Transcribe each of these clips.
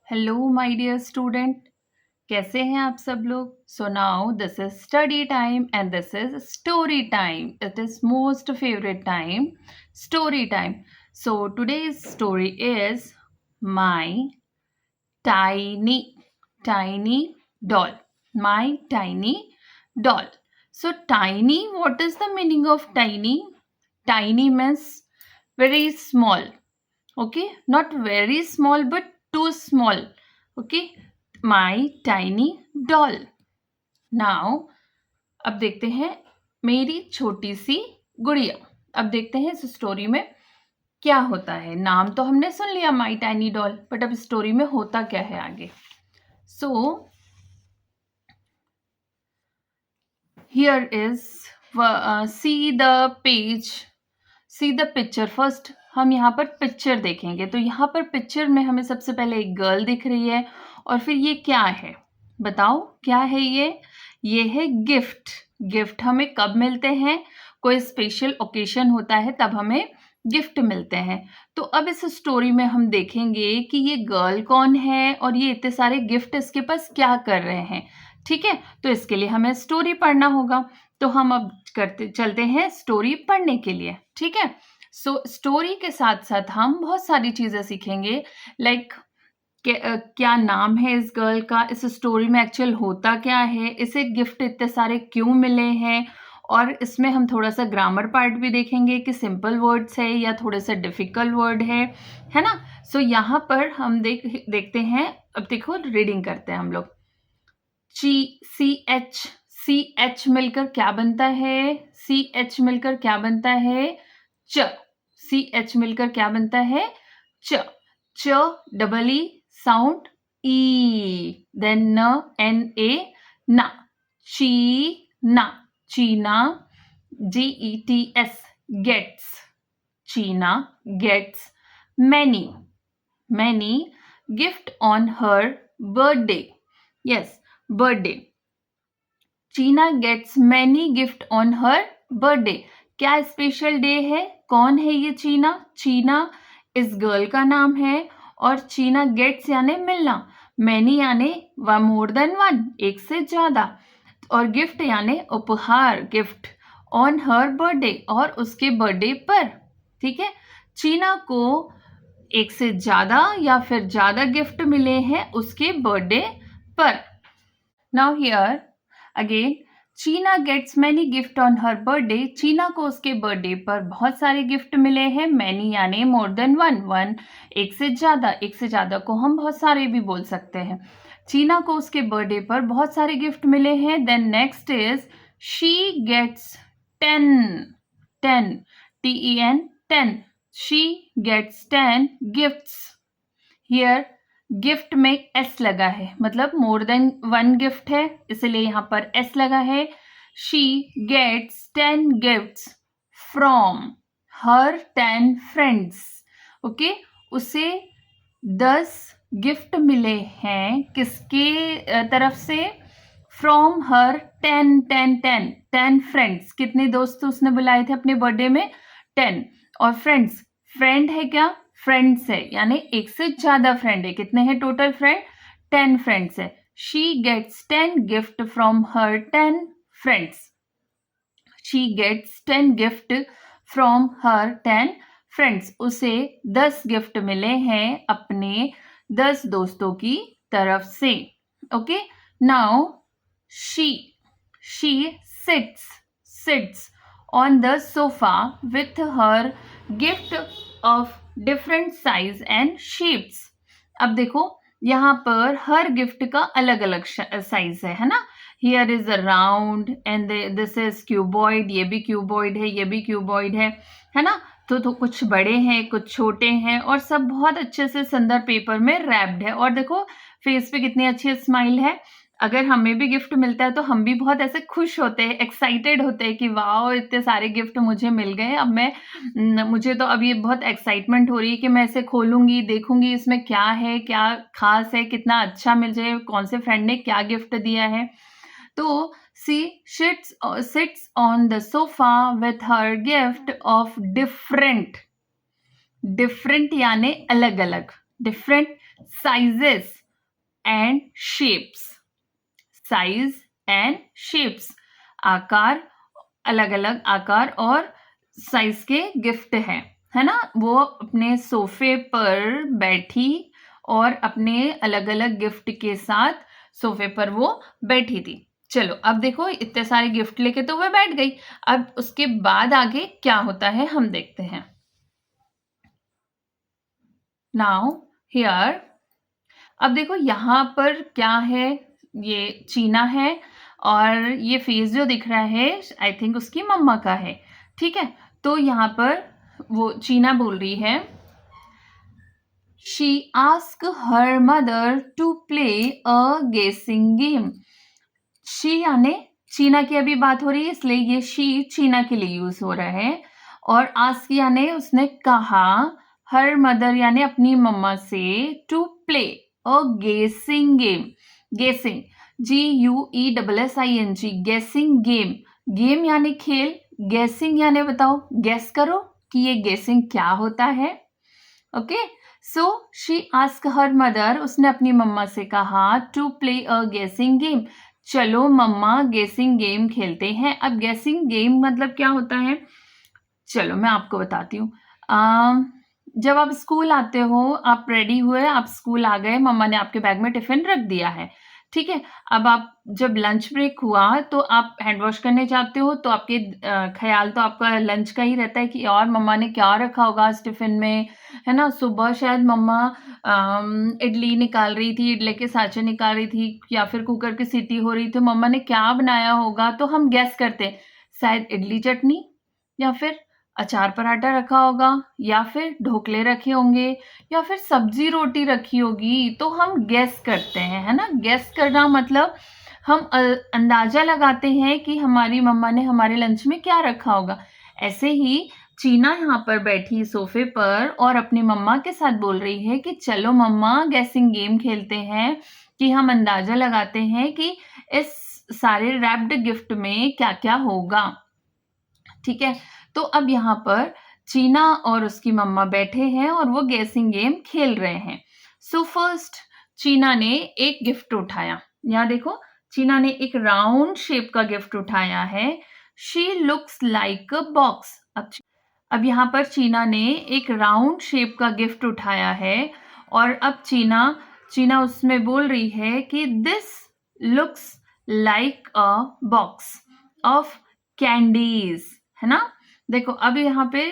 Hello my dear student. कैसे हैं आप सब लोग? So now this is study time and this is story time. It is most favourite time, story time. So today's story is my tiny tiny doll. My tiny doll. So tiny, what is the meaning of tiny? Tiny means very small. Okay, not very small but too small. Okay, my tiny doll. Now अब देखते हैं मेरी छोटी सी गुड़िया। अब देखते हैं इस स्टोरी में क्या होता है। नाम तो हमने सुन लिया माई टाइनी डॉल, बट अब स्टोरी में होता क्या है आगे। So here is see the page, see the picture. First हम यहाँ पर पिक्चर देखेंगे, तो यहाँ पर पिक्चर में हमें सबसे पहले एक गर्ल दिख रही है। और फिर ये क्या है, बताओ क्या है ये है गिफ्ट। गिफ्ट हमें कब मिलते हैं? कोई स्पेशल ओकेशन होता है तब हमें गिफ्ट मिलते हैं। तो अब इस स्टोरी में हम देखेंगे कि ये गर्ल कौन है और ये इतने सारे गिफ्ट इसके पास क्या कर रहे हैं। ठीक है, तो इसके लिए हमें स्टोरी पढ़ना होगा। तो हम अब चलते हैं स्टोरी पढ़ने के लिए। ठीक है, सो स्टोरी के साथ साथ हम बहुत सारी चीजें सीखेंगे। लाइक क्या नाम है इस गर्ल का, इस स्टोरी में एक्चुअल होता क्या है, इसे गिफ्ट इतने सारे क्यों मिले हैं, और इसमें हम थोड़ा सा ग्रामर पार्ट भी देखेंगे कि सिंपल वर्ड्स है या थोड़े से डिफिकल्ट वर्ड है ना। सो यहाँ पर हम देखते हैं। अब देखो रीडिंग करते हैं हम लोग। सी एच मिलकर क्या बनता है? सी एच मिलकर क्या बनता है? च। सी एच मिलकर क्या बनता है? च। च double E sound E, then न एन ए ना, ची ना, Cheena GETS gets, Cheena gets many, many gift on her birthday. Yes, birthday. Cheena gets many gift on her birthday. क्या स्पेशल डे है? कौन है ये चीना? चीना इस गर्ल का नाम है। और चीना गेट्स यानी मिलना, मैनी यानी मोर देन वन, एक से ज्यादा, और गिफ्ट यानी उपहार, गिफ्ट, ऑन हर बर्थडे और उसके बर्थडे पर। ठीक है, चीना को एक से ज्यादा या फिर ज्यादा गिफ्ट मिले हैं उसके बर्थडे पर। Now here again, Cheena gets many gift on her birthday. Cheena को उसके बर्थडे पर बहुत सारे गिफ्ट मिले हैं। मैनी यानी मोर देन वन, वन एक से ज्यादा, एक से ज्यादा को हम बहुत सारे भी बोल सकते हैं। चीना को उसके बर्थडे पर बहुत सारे गिफ्ट मिले हैं। Then next is she gets 10, 10 TEN 10, she gets 10 gifts. Here gift में एस लगा है, मतलब मोर देन वन गिफ्ट है, इसलिए यहाँ पर एस लगा है। She gets 10 gifts from her 10 friends. Okay, उसे 10 गिफ्ट मिले हैं किसके तरफ से? From her 10 10 10 10 friends. कितने दोस्त उसने बुलाए थे अपने बर्थडे में? 10। और फ्रेंड्स, फ्रेंड है क्या? फ्रेंड्स है, यानी एक से ज्यादा फ्रेंड है। कितने हैं टोटल फ्रेंड? 10 फ्रेंड्स है। She gets 10 gift from her 10 friends. She gets 10 gift from her 10 friends. उसे 10 गिफ्ट मिले हैं अपने 10 दोस्तों की तरफ से। Okay, now she sits on the sofa with her gift of different size and shapes. अब देखो यहाँ पर हर गिफ्ट का अलग अलग साइज है ना। Here is a round and this is cuboid, ये भी क्यूबॉइड है, ये भी क्यूबॉइड है ना। तो कुछ बड़े हैं, कुछ छोटे हैं, और सब बहुत अच्छे से सुंदर पेपर में रैप्ड है। और देखो फेस पे कितनी अच्छी स्माइल है। अगर हमें भी गिफ्ट मिलता है तो हम भी बहुत ऐसे खुश होते हैं, एक्साइटेड होते हैं कि वाओ इतने सारे गिफ्ट मुझे मिल गए। अब मुझे तो अब ये बहुत एक्साइटमेंट हो रही है कि मैं इसे खोलूंगी, देखूंगी इसमें क्या है, क्या खास है, कितना अच्छा मिल जाए, कौन से फ्रेंड ने क्या गिफ्ट दिया है। तो she sits on the sofa with her gift of different, different यानी अलग अलग, different sizes and shapes. Size and shapes, आकार, अलग अलग आकार और साइज के गिफ्ट है ना। वो अपने सोफे पर बैठी और अपने अलग अलग गिफ्ट के साथ सोफे पर वो बैठी थी। चलो अब देखो, इतने सारे गिफ्ट लेके तो वह बैठ गई। अब उसके बाद आगे क्या होता है हम देखते हैं। नाउ हियर, अब देखो यहाँ पर क्या है, ये चीना है और ये फेस जो दिख रहा है आई थिंक उसकी मम्मा का है। ठीक है, तो यहाँ पर वो चीना बोल रही है, she ask her mother to play a guessing game. She यानी चीना की अभी बात हो रही है, इसलिए ये शी चीना के लिए यूज हो रहा है। और आस्क यानी उसने कहा, हर मदर यानी अपनी मम्मा से, to play a guessing game. गेसिंग, GUESSING, गेसिंग गेम। गेम यानी खेल, गेसिंग यानी बताओ, गेस करो कि ये गेसिंग क्या होता है। Okay, so she ask her mother, उसने अपनी मम्मा से कहा, to play a guessing game, चलो मम्मा गेसिंग गेम खेलते हैं। अब गेसिंग गेम मतलब क्या होता है, चलो मैं आपको बताती हूँ। जब आप स्कूल आते हो, आप रेडी हुए, आप स्कूल आ गए, मम्मा ने आपके बैग में टिफिन रख दिया है। ठीक है, अब आप जब लंच ब्रेक हुआ तो आप हैंड वॉश करने जाते हो, तो आपके ख्याल तो आपका लंच का ही रहता है कि और मम्मा ने क्या रखा होगा आज टिफिन में, है ना। सुबह शायद मम्मा इडली निकाल रही थी, इडली के साँचे निकाल रही थी, या फिर कुकर की सीटी हो रही थी, मम्मा ने क्या बनाया होगा, तो हम गेस करते हैं शायद इडली चटनी, या फिर अचार पराठा रखा होगा, या फिर ढोकले रखे होंगे, या फिर सब्जी रोटी रखी होगी, तो हम गेस करते हैं, है ना। गेस करना मतलब हम अंदाजा लगाते हैं कि हमारी मम्मा ने हमारे लंच में क्या रखा होगा। ऐसे ही चीना यहाँ पर बैठी सोफे पर और अपनी मम्मा के साथ बोल रही है कि चलो मम्मा गेसिंग गेम खेलते हैं, कि हम अंदाजा लगाते हैं कि इस सारे रैप्ड गिफ्ट में क्या क्या होगा। ठीक है, तो अब यहाँ पर चीना और उसकी मम्मा बैठे हैं और वो गेसिंग गेम खेल रहे हैं। सो फर्स्ट चीना ने एक गिफ्ट उठाया, यहाँ देखो चीना ने एक राउंड शेप का गिफ्ट उठाया है। She looks like a box. अब यहाँ पर चीना ने एक राउंड शेप का गिफ्ट उठाया है और अब चीना उसमें बोल रही है कि this looks like a box of candies, है ना। देखो अब यहाँ पे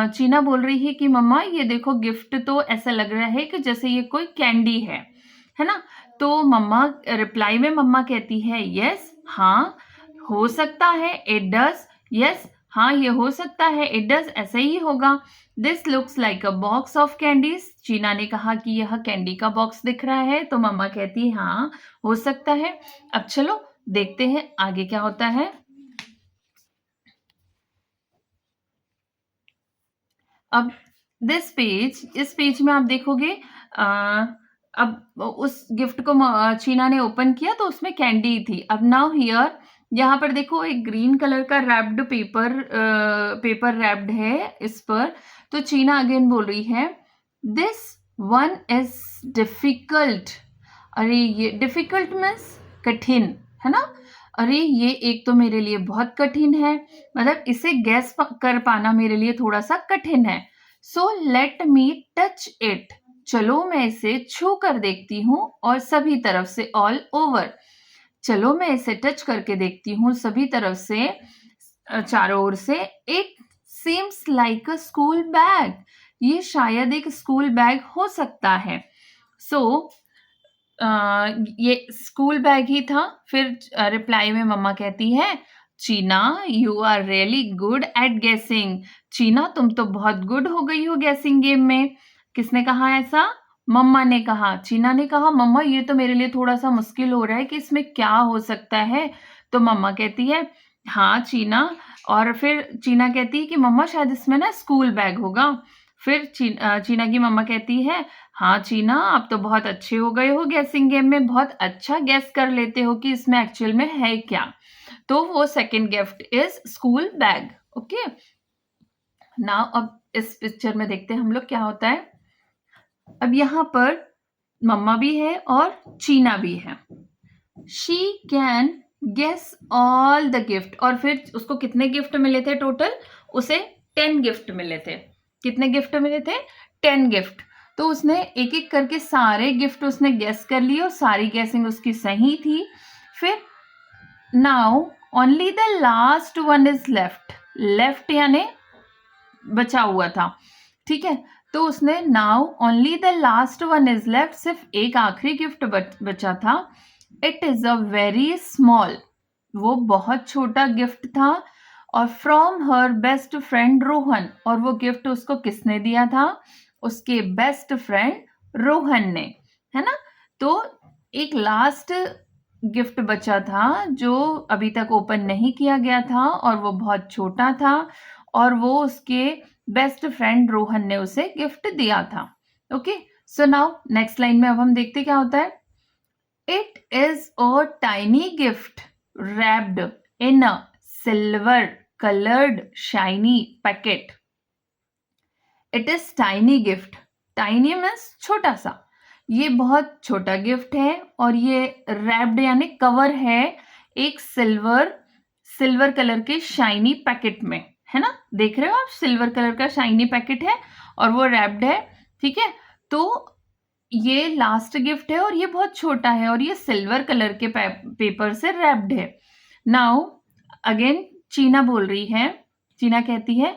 चीना बोल रही है कि मम्मा ये देखो गिफ्ट तो ऐसा लग रहा है कि जैसे ये कोई कैंडी है ना। तो मम्मा रिप्लाई में मम्मा कहती है, यस, हाँ हो सकता है, इट डज, यस हाँ ये हो सकता है, इट डज ऐसा ही होगा। This looks like a box of candies, चीना ने कहा कि यह कैंडी का बॉक्स दिख रहा है, तो मम्मा कहती है हाँ हो सकता है। अब चलो देखते हैं आगे क्या होता है। अब इस पेज में आप देखोगे, अब उस गिफ्ट को चीना ने ओपन किया तो उसमें कैंडी थी। अब नाउ हियर, यहाँ पर देखो एक ग्रीन कलर का रैप्ड पेपर रैप्ड है इस पर। तो चीना अगेन बोल रही है, दिस वन इज डिफिकल्ट। अरे ये डिफिकल्ट मीन्स कठिन, है ना। अरे ये एक तो मेरे लिए बहुत कठिन है, मतलब इसे गैस कर पाना मेरे लिए थोड़ा सा कठिन है। So let me touch it, चलो मैं इसे छू कर देखती हूँ, और सभी तरफ से ऑल ओवर, चलो मैं इसे टच करके देखती हूँ सभी तरफ से, चारों ओर से। It seems like a school bag, ये शायद एक स्कूल बैग हो सकता है। सो ये स्कूल बैग ही था। फिर रिप्लाई में मम्मा कहती है, Cheena you are really good at guessing, Cheena तुम तो बहुत गुड हो गई हो गेसिंग गेम में। किसने कहा ऐसा, मम्मा ने कहा। चीना ने कहा मम्मा ये तो मेरे लिए थोड़ा सा मुश्किल हो रहा है कि इसमें क्या हो सकता है। तो मम्मा कहती है हाँ चीना, और फिर चीना कहती है कि मम्मा शायद इसमें ना स्कूल बैग होगा। फिर चीना की मम्मा कहती है, हाँ चीना आप तो बहुत अच्छे हो गए हो गेसिंग गेम में, बहुत अच्छा गेस कर लेते हो कि इसमें एक्चुअल में है क्या। तो वो second gift is school bag. Okay, now अब इस पिक्चर में देखते हैं हम लोग क्या होता है। अब यहाँ पर मम्मा भी है और चीना भी है। She can guess all the gift, और फिर उसको कितने गिफ्ट मिले थे टोटल? उसे 10 गिफ्ट मिले थे। कितने गिफ्ट मिले थे? 10 गिफ्ट। तो उसने एक एक करके सारे गिफ्ट उसने गेस कर लिए और सारी गेसिंग उसकी सही थी। फिर now only the last one is left, left यानी बचा हुआ था, ठीक है। तो उसने now only the last one is left, सिर्फ एक आखिरी गिफ्ट बचा था। It is a very small, वो बहुत छोटा गिफ्ट था, और from her best friend Rohan, और वो गिफ्ट उसको किसने दिया था? उसके बेस्ट फ्रेंड रोहन ने, है ना। तो एक लास्ट गिफ्ट बचा था जो अभी तक ओपन नहीं किया गया था, और वो बहुत छोटा था, और वो उसके बेस्ट फ्रेंड रोहन ने उसे गिफ्ट दिया था। Okay, so now next line में अब हम देखते क्या होता है। It is a tiny gift wrapped in a silver colored shiny packet. It is tiny gift. Tiny means छोटा सा। ये बहुत छोटा गिफ्ट है, और ये wrapped यानी कवर है एक सिल्वर कलर के शाइनी पैकेट में, है ना। देख रहे हो आप, सिल्वर कलर का शाइनी पैकेट है और वो wrapped है, ठीक है। तो ये लास्ट गिफ्ट है और ये बहुत छोटा है, और ये सिल्वर कलर के पेपर से रैप्ड है। नाउ अगेन चीना बोल रही है। चीना कहती है,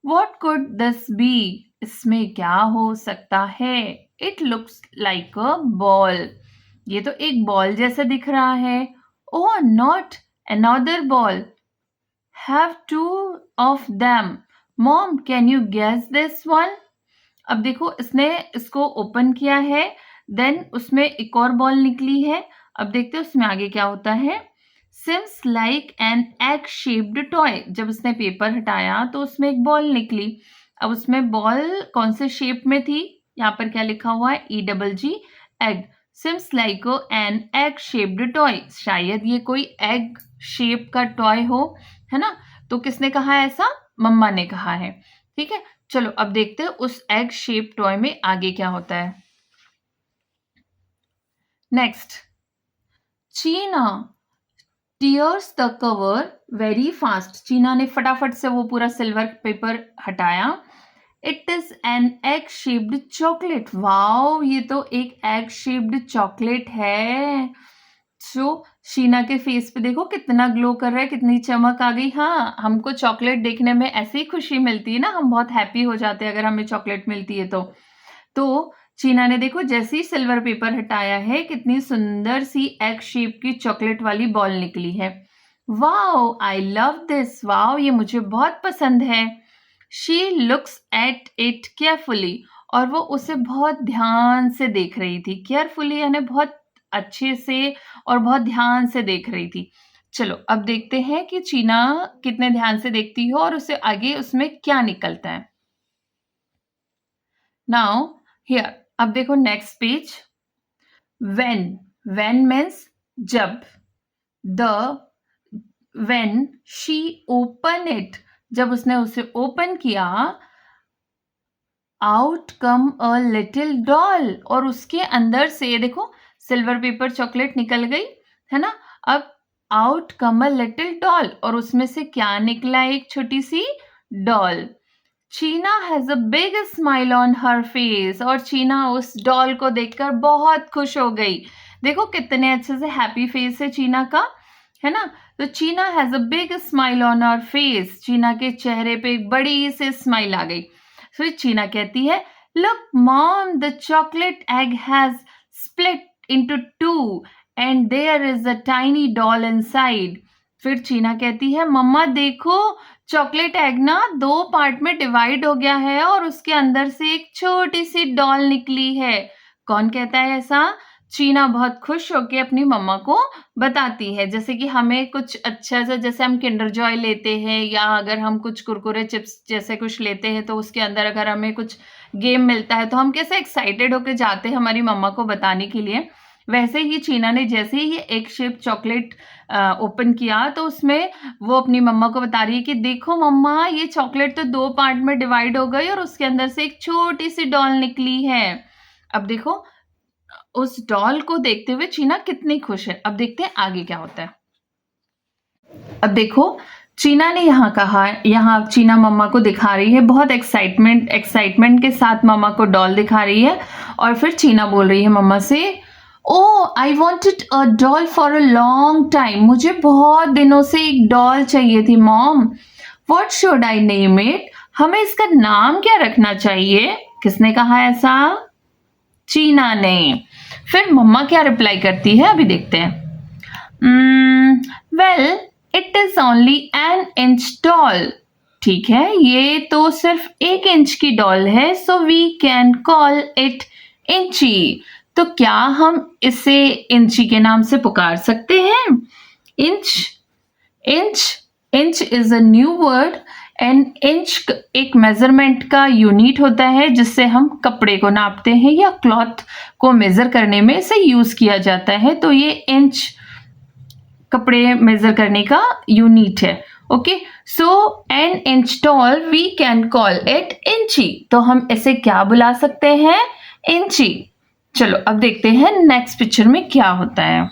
व्हाट कुड दिस बी? इसमें क्या हो सकता है? It looks like a ball, ये तो एक बॉल जैसा दिख रहा है। Oh not another ball, have two of them. Mom can you guess this one? अब देखो, इसने इसको ओपन किया है, देन उसमें एक और बॉल निकली है। अब देखते हैं उसमें आगे क्या होता है। Seems like an egg shaped toy, जब उसने पेपर हटाया तो उसमें एक बॉल निकली। अब उसमें बॉल कौन से शेप में थी? यहाँ पर क्या लिखा हुआ है? EGG, egg. Seems like an egg shaped toy, शायद ये कोई एग शेप का टॉय हो, है ना। तो किसने कहा ऐसा? मम्मा ने कहा है, ठीक है। चलो अब देखते हैं उस एग शेप टॉय में आगे क्या होता है। नेक्स्ट, चीना tears the cover very fast, चीना ने फटाफट से वो पूरा सिल्वर पेपर हटाया। It is an egg shaped chocolate, wow ये तो एक एग शेप्ड चॉकलेट है। सो शीना के फेस पे देखो कितना ग्लो कर रहा है, कितनी चमक आ गई। हाँ, हमको चॉकलेट देखने में ऐसे ही खुशी मिलती है ना, हम बहुत हैप्पी हो जाते हैं अगर हमें चॉकलेट मिलती है तो चीना ने देखो जैसे ही सिल्वर पेपर हटाया है, कितनी सुंदर सी एग शेप की चॉकलेट वाली बॉल निकली है। Wow I love this, wow ये मुझे बहुत पसंद है। She looks at it carefully, और वो उसे बहुत ध्यान से देख रही थी। केयरफुली यानी बहुत अच्छे से और बहुत ध्यान से देख रही थी। चलो अब देखते हैं कि चीना कितने ध्यान से देखती हो और उसे आगे उसमें क्या निकलता है। नाउ हियर, अब देखो नेक्स्ट पेज। when means जब, when she open it, जब उसने उसे ओपन किया, out come a little doll, और उसके अंदर से देखो सिल्वर पेपर चॉकलेट निकल गई, है ना। अब out come a little doll, और उसमें से क्या निकला? एक छोटी सी डॉल। चीना has a big smile on her face, और चीना उस डॉल को देखकर बहुत खुश हो गई। देखो कितने अच्छे से हैप्पी फेस है चीना का, है ना। तो चीना has a big smile on her face, चीना के चेहरे पे एक बड़ी सी स्माइल आ गई। फिर चीना कहती है, look mom the chocolate egg has split into 2 and there is a tiny doll inside. फिर चीना कहती है, मम्मा देखो चॉकलेट एग ना 2 पार्ट में डिवाइड हो गया है और उसके अंदर से एक छोटी सी डॉल निकली है। कौन कहता है ऐसा? चीना बहुत खुश होकर अपनी मम्मा को बताती है। जैसे कि हमें कुछ अच्छा सा, जैसे हम किंडर जॉय लेते हैं या अगर हम कुछ कुरकुरे चिप्स जैसे कुछ लेते हैं तो उसके अंदर अगर हमें कुछ गेम मिलता है तो हम कैसे एक्साइटेड होकर जाते हैं हमारी मम्मा को बताने के लिए। वैसे ही चीना ने जैसे ही ये एग शेप चॉकलेट ओपन किया तो उसमें वो अपनी मम्मा को बता रही है कि देखो मम्मा ये चॉकलेट तो 2 पार्ट में डिवाइड हो गई और उसके अंदर से एक छोटी सी डॉल निकली है। अब देखो उस डॉल को देखते हुए चीना कितनी खुश है। अब देखते हैं आगे क्या होता है। अब देखो चीना ने यहाँ कहा, यहाँ चीना मम्मा को दिखा रही है, बहुत एक्साइटमेंट के साथ मम्मा को डॉल दिखा रही है और फिर चीना बोल रही है मम्मा से, oh I wanted a doll for a long time, मुझे बहुत दिनों से एक डॉल चाहिए थी mom, what should I name it, हमें इसका नाम क्या रखना चाहिए। किसने कहा ऐसा? चीना ने। फिर मम्मा क्या रिप्लाई करती है अभी देखते हैं। Well it is only an inch doll, ठीक है ये तो सिर्फ 1 इंच की डॉल है, so we can call it Inchy, तो क्या हम इसे इंची के नाम से पुकार सकते हैं? Inch inch inch is a new word and inch एक मेजरमेंट का यूनिट होता है जिससे हम कपड़े को नापते हैं या क्लॉथ को मेजर करने में इसे यूज किया जाता है, तो ये इंच कपड़े मेजर करने का यूनिट है। Okay, so an inch tall we can call it Inchy, तो हम इसे क्या बुला सकते हैं? इंची। चलो अब देखते हैं नेक्स्ट पिक्चर में क्या होता है।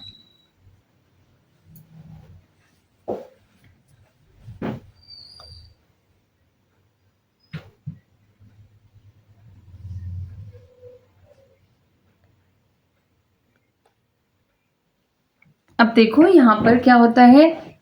अब देखो यहां पर क्या होता है।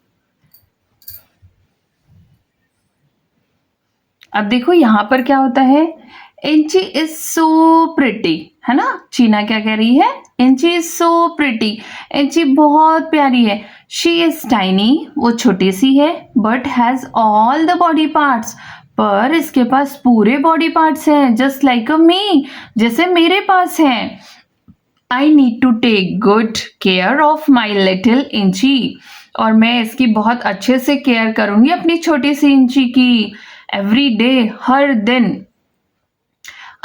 अब देखो यहां पर क्या होता है। इंची इज सो प्रिटी, है ना। चीना क्या कह रही है? इंची इज सो प्रिटी, इंची बहुत प्यारी है। शी इज टाइनी, वो छोटी सी है, but has all the body parts, पर इसके पास पूरे बॉडी पार्ट्स हैं, जस्ट लाइक अ मी, जैसे मेरे पास हैं। I need to take good care of my little Inchy, और मैं इसकी बहुत अच्छे से केयर करूंगी अपनी छोटी सी इंची की। एवरी डे, हर दिन।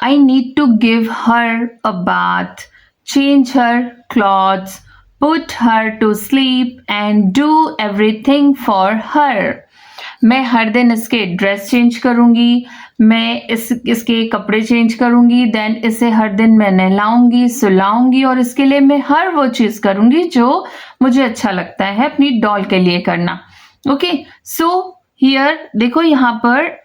I need to give her a bath, change her clothes, put her to sleep and do everything for her. मैं हर दिन इसके ड्रेस चेंज करूंगी, मैं इसके कपड़े चेंज करूंगी, देन इसे हर दिन मैं नहलाऊंगी, सुलाऊंगी, और इसके लिए मैं हर वो चीज करूंगी जो मुझे अच्छा लगता है अपनी डॉल के लिए करना। ओके, सो हियर देखो यहाँ पर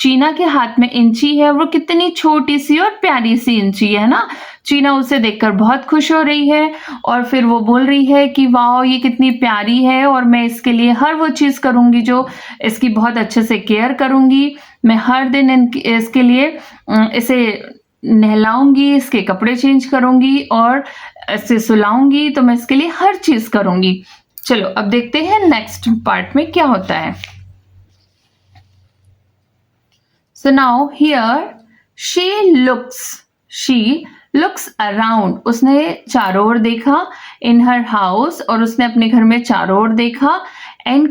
चीना के हाथ में इंची है, वो कितनी छोटी सी और प्यारी सी इंची है ना। चीना उसे देखकर बहुत खुश हो रही है और फिर वो बोल रही है कि वाह ये कितनी प्यारी है, और मैं इसके लिए हर वो चीज करूंगी जो इसकी बहुत अच्छे से केयर करूंगी। मैं हर दिन इसके लिए इसे नहलाऊंगी, इसके कपड़े चेंज करूंगी और इसे सुलाऊंगी, तो मैं इसके लिए हर चीज करूंगी। चलो अब देखते हैं नेक्स्ट पार्ट में क्या होता है। So now here she looks around. उसने चारों ओर देखा in her house, और उसने अपने घर में चारों ओर देखा। and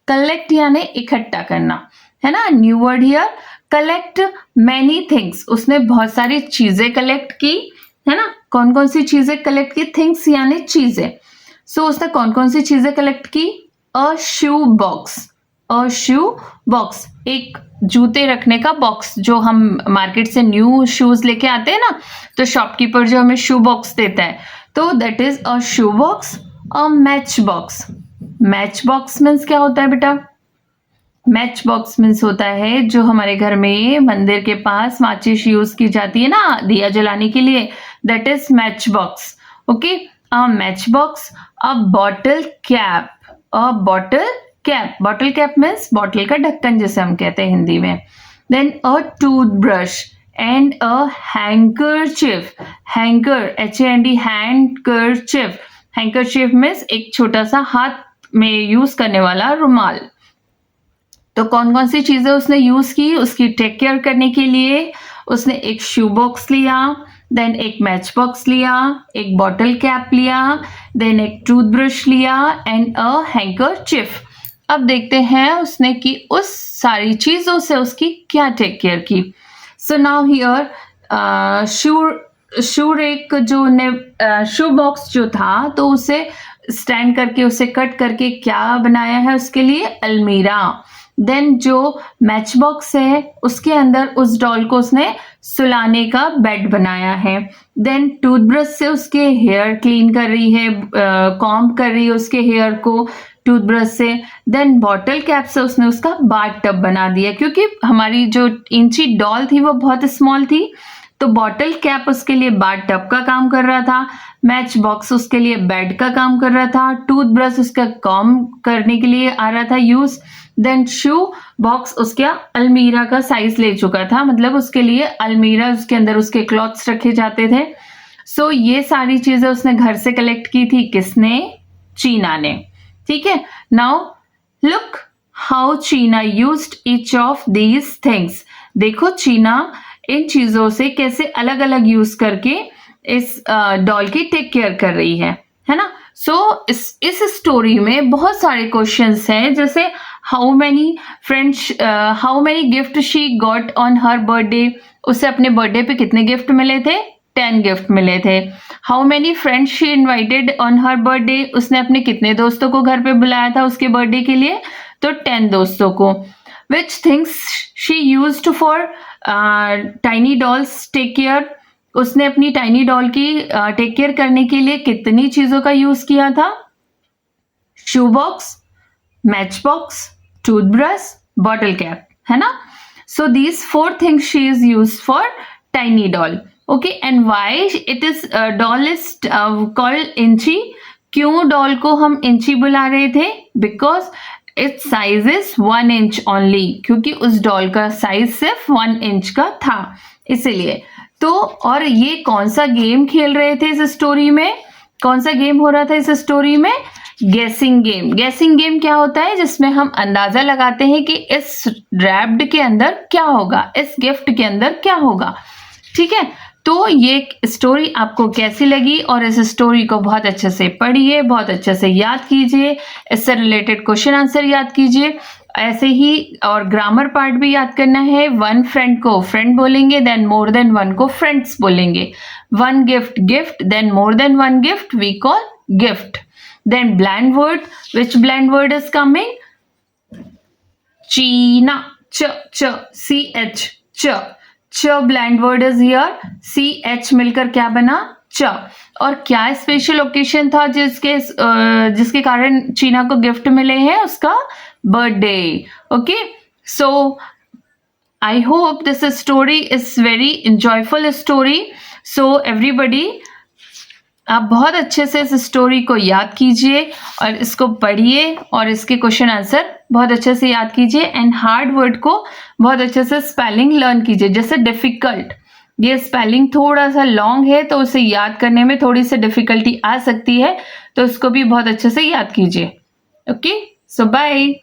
collect यानी इकट्ठा करना, है ना। New word here, collect many things. उसने बहुत सारी चीजें कलेक्ट की, है ना। कौन कौन सी चीजें कलेक्ट की? थिंग्स यानी चीजें। सो उसने कौन कौन सी चीजें कलेक्ट की? अ शू बॉक्स, एक जूते रखने का बॉक्स, जो हम मार्केट से न्यू शूज लेके आते हैं ना, तो शॉपकीपर जो हमें शू बॉक्स देता है, तो that is a shoe box. A match box means क्या होता है बेटा? मैच बॉक्स मीन्स होता है जो हमारे घर में मंदिर के पास माचिस यूज की जाती है ना दिया जलाने के लिए, that is matchbox. Okay, a matchbox. A bottle cap means bottle का ढक्कन जिसे हम कहते हैं हिंदी में। Then a toothbrush and a handkerchief, handkerchief means एक छोटा सा हाथ में यूज करने वाला रुमाल। तो कौन कौन सी चीजें उसने यूज की उसकी टेक केयर करने के लिए? उसने एक शू बॉक्स लिया, देन एक मैच बॉक्स लिया, एक बॉटल कैप लिया, देन एक टूथब्रश लिया एंड अ हैंकरचिफ। अब देखते हैं उसने की उस सारी चीजों से उसकी क्या टेक केयर की। So now here shoe box जो था, तो उसे स्टैंड करके, उसे कट करके क्या बनाया है उसके लिए? अलमीरा। देन जो मैच बॉक्स है उसके अंदर उस डॉल को उसने सुलाने का बेड बनाया है। देन टूथब्रश से उसके हेयर क्लीन कर रही है, कॉम्ब कर रही है उसके हेयर को टूथब्रश से। देन बॉटल कैप से उसने उसका बाथ टब बना दिया, क्योंकि हमारी जो इंची डॉल थी वो बहुत स्मॉल थी, तो बॉटल कैप उसके लिए बाथ टब का काम कर रहा था, मैच बॉक्स उसके लिए बेड का काम कर रहा था, टूथब्रश उसका कॉम्ब करने के लिए आ रहा था यूज। देन शू बॉक्स उसका अलमीरा का साइज ले चुका था, मतलब उसके लिए अलमीरा, उसके अंदर उसके क्लॉथ्स रखे जाते थे। सो ये सारी चीजें उसने घर से कलेक्ट की थी, किसने? चीना ने। ठीक है, नाउ लुक हाउ चीना used each of these things. देखो चीना इन चीजों से कैसे अलग अलग यूज करके इस डॉल की टेक केयर कर रही है ना। सो इस स्टोरी में बहुत सारे क्वेश्चंस हैं, जैसे how many gift she got on her birthday, उसे अपने बर्थडे पे कितने गिफ्ट मिले थे? 10 गिफ्ट मिले थे। How many friends she invited on her birthday, उसने अपने कितने दोस्तों को घर पे बुलाया था उसके बर्थडे के लिए? तो 10 दोस्तों को। Which things she used for tiny dolls take care, उसने अपनी टाइनी डॉल की टेक केयर करने के लिए कितनी चीजों का यूज किया था? Shoe box, match box, toothbrush, bottle cap, है ना। So these 4 things she is use for tiny doll. Okay, and why it is doll is called Inchie, क्यों डॉल को हम इंची बुला रहे थे? Because its size is 1 inch only, क्योंकि उस डॉल का साइज सिर्फ 1 इंच का था, इसीलिए। तो और ये कौन सा गेम खेल रहे थे इस स्टोरी में? कौन सा गेम हो रहा था इस स्टोरी में? गेसिंग गेम। गेसिंग गेम क्या होता है? जिसमें हम अंदाजा लगाते हैं कि इस रैप्ड के अंदर क्या होगा, इस गिफ्ट के अंदर क्या होगा। ठीक है, तो ये स्टोरी आपको कैसी लगी? और इस स्टोरी को बहुत अच्छे से पढ़िए, बहुत अच्छे से याद कीजिए, इससे रिलेटेड क्वेश्चन आंसर याद कीजिए, ऐसे ही और ग्रामर पार्ट भी याद करना है। 1 फ्रेंड को फ्रेंड बोलेंगे, देन मोर देन 1 को फ्रेंड्स बोलेंगे। 1 gift gift, then more then 1 gift we call gift. Then blend word, which blend word is coming? चीना, CH, च blend word is here. CH मिलकर क्या बना? च। और क्या स्पेशल ओकेशन था जिसके कारण चीना को गिफ्ट मिले हैं? उसका birthday. Okay, so I hope this story is very enjoyable story. So everybody, आप बहुत अच्छे से इस स्टोरी को याद कीजिए और इसको पढ़िए और इसके क्वेश्चन आंसर बहुत अच्छे से याद कीजिए, एंड हार्ड वर्ड को बहुत अच्छे से स्पेलिंग लर्न कीजिए। जैसे डिफिकल्ट, ये स्पेलिंग थोड़ा सा लॉन्ग है तो उसे याद करने में थोड़ी सी डिफिकल्टी आ सकती है, तो इसको भी बहुत अच्छे से याद कीजिए। ओके, सो बाय।